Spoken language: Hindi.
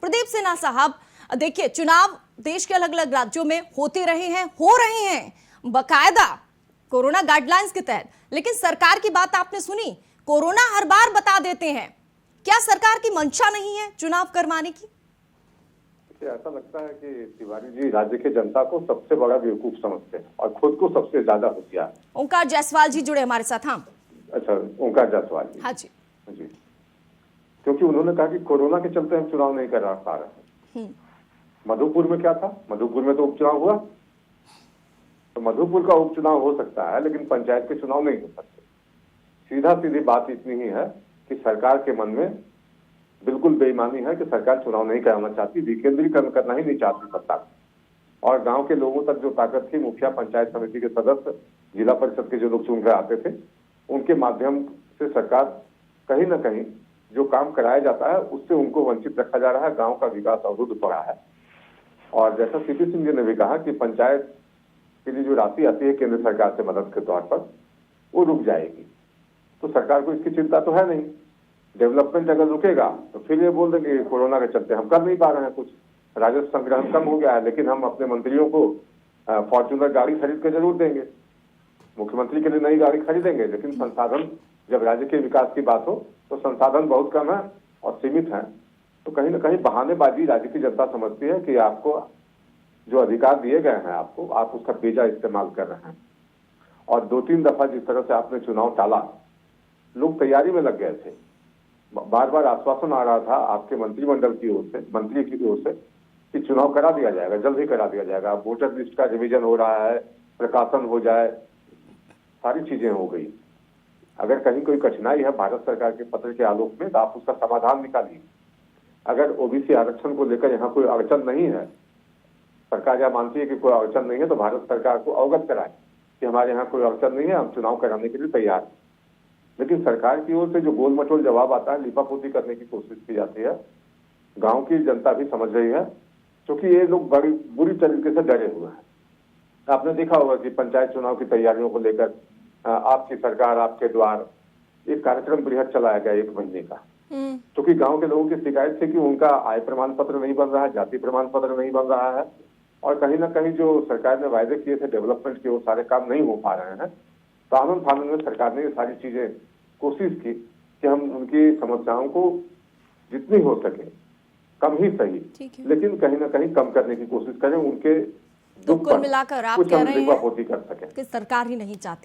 प्रदीप सिन्हा साहब, देखिए चुनाव देश के अलग अलग राज्यों में होते रहे हैं, हो रहे हैं बकायदा कोरोना गाइडलाइंस के तहत, लेकिन सरकार की बात आपने सुनी, कोरोना हर बार बता देते हैं। क्या सरकार की मंशा नहीं है चुनाव करवाने की? ऐसा लगता है कि तिवारी जी राज्य की जनता को सबसे बड़ा बेवकूफ समझते हैं और खुद को सबसे ज्यादा होशियार। ओंकार जायसवाल जी जुड़े हमारे साथ। हाँ, अच्छा, ओंकार जायसवाल जी। हाँ जी जी, क्योंकि उन्होंने कहा कि कोरोना के चलते हम चुनाव नहीं करा पा रहे हैं। मधुपुर में क्या था? मधुपुर में तो उपचुनाव हुआ, तो मधुपुर का उपचुनाव हो सकता है लेकिन पंचायत के चुनाव नहीं हो सकते। सीधा सीधी बात इतनी ही है कि सरकार के मन में बिल्कुल बेईमानी है कि सरकार चुनाव नहीं कराना चाहती, विकेंद्रीकरण करना ही नहीं चाहती सत्ता। और गांव के लोगों तक जो ताकत थी, मुखिया, पंचायत समिति के सदस्य, जिला परिषद के जो लोग चुन कर आते थे, उनके माध्यम से सरकार कहीं ना कहीं जो काम कराया जाता है उससे उनको वंचित रखा जा रहा है। गांव का विकास अवरुद्ध पड़ा है। और जैसा सीपी सिंह जी ने भी कहा कि पंचायत के लिए जो राशि आती है केंद्र सरकार से मदद के तौर पर, वो रुक जाएगी। तो सरकार को इसकी चिंता तो है नहीं। डेवलपमेंट अगर रुकेगा तो फिर ये बोल देंगे कोरोना के चलते हम कर नहीं पा रहे हैं कुछ, राजस्व संग्रहण कम हो गया है, लेकिन हम अपने मंत्रियों को फॉर्च्यूनर गाड़ी खरीद के जरूर देंगे, मुख्यमंत्री के लिए नई गाड़ी खरीदेंगे, लेकिन संसाधन, जब राज्य के विकास की बात हो तो संसाधन बहुत कम है और सीमित है। तो कहीं ना कहीं बहानेबाजी राज्य की जनता समझती है कि आपको जो अधिकार दिए गए हैं आपको, आप उसका बेजा इस्तेमाल कर रहे हैं। और 2-3 दफा जिस तरह से आपने चुनाव टाला, लोग तैयारी में लग गए थे। बार बार आश्वासन आ रहा था आपके मंत्रिमंडल की ओर से, मंत्री की ओर से, कि चुनाव करा दिया जाएगा, जल्द ही करा दिया जाएगा, वोटर लिस्ट का रिवीजन हो रहा है, प्रकाशन हो जाए, सारी चीजें हो गई। अगर कहीं कोई कठिनाई है भारत सरकार के पत्र के आलोक में तो आप उसका समाधान निकालिए। अगर ओबीसी आरक्षण को लेकर यहाँ कोई अड़चन नहीं है, सरकार यह मानती है कि कोई अड़चन नहीं है, तो भारत सरकार को अवगत कराए कि हमारे यहाँ कोई अड़चन नहीं है, हम चुनाव कराने के लिए तैयार हैं। लेकिन सरकार की ओर से जो गोल मटोल जवाब आता है, लिपापोती करने की कोशिश की जाती है। गांव की जनता भी समझ रही है, क्योंकि ये लोग बड़ी बुरी तरीके से डरे हुए हैं। आपने देखा होगा कि पंचायत चुनाव की तैयारियों को लेकर आपकी सरकार आपके द्वार एक कार्यक्रम बृहद चलाया गया 1 महीने का, क्योंकि गांव के लोगों की शिकायत थी कि उनका आय प्रमाण पत्र नहीं बन रहा है, जाति प्रमाण पत्र नहीं बन रहा है, और कहीं ना कहीं जो सरकार ने वायदे किए थे डेवलपमेंट के, वो सारे काम नहीं हो पा रहे हैं। तो आनंद फानंद में सरकार ने ये सारी चीजें कोशिश की कि हम उनकी समस्याओं को जितनी हो सके, कम ही सही, लेकिन कहीं ना कहीं कम करने की कोशिश करें, उनके तो कुल मिलाकर आप कह रहे हैं कर सके कि सरकार ही नहीं चाहती।